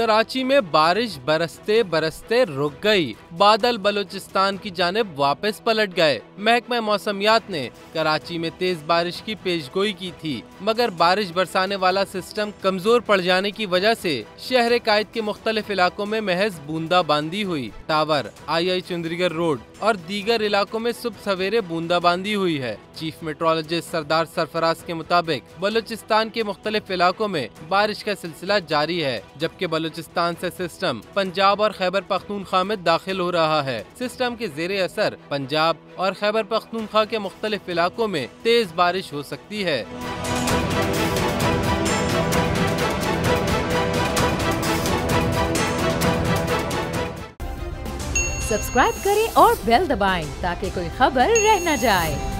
कराची में बारिश बरसते बरसते रुक गई। बादल बलूचिस्तान की जानिब वापस पलट गए। महकमा मौसमियात ने कराची में तेज बारिश की पेशगोई की थी, मगर बारिश बरसाने वाला सिस्टम कमजोर पड़ जाने की वजह से शहर कायद के मुख्तलिफ इलाकों में महज बूंदाबांदी हुई। टावर, आई चुंदरीगर रोड और दीगर इलाकों में सुबह सवेरे बूंदाबांदी हुई है। चीफ मेट्रोलॉजिस्ट सरदार सरफराज के मुताबिक बलूचिस्तान के मुख्तलिफ इलाकों में बारिश का सिलसिला जारी है, जबकि बलूचिस्तान से सिस्टम पंजाब और खैबर पख्तूनख्वा में दाखिल हो रहा है। सिस्टम के ज़ेरे असर पंजाब और खैबर पख्तूनख्वा के मुख्तलिफ इलाकों में तेज बारिश हो सकती है। सब्सक्राइब करें और बेल दबाएं ताकि कोई खबर रह न जाए।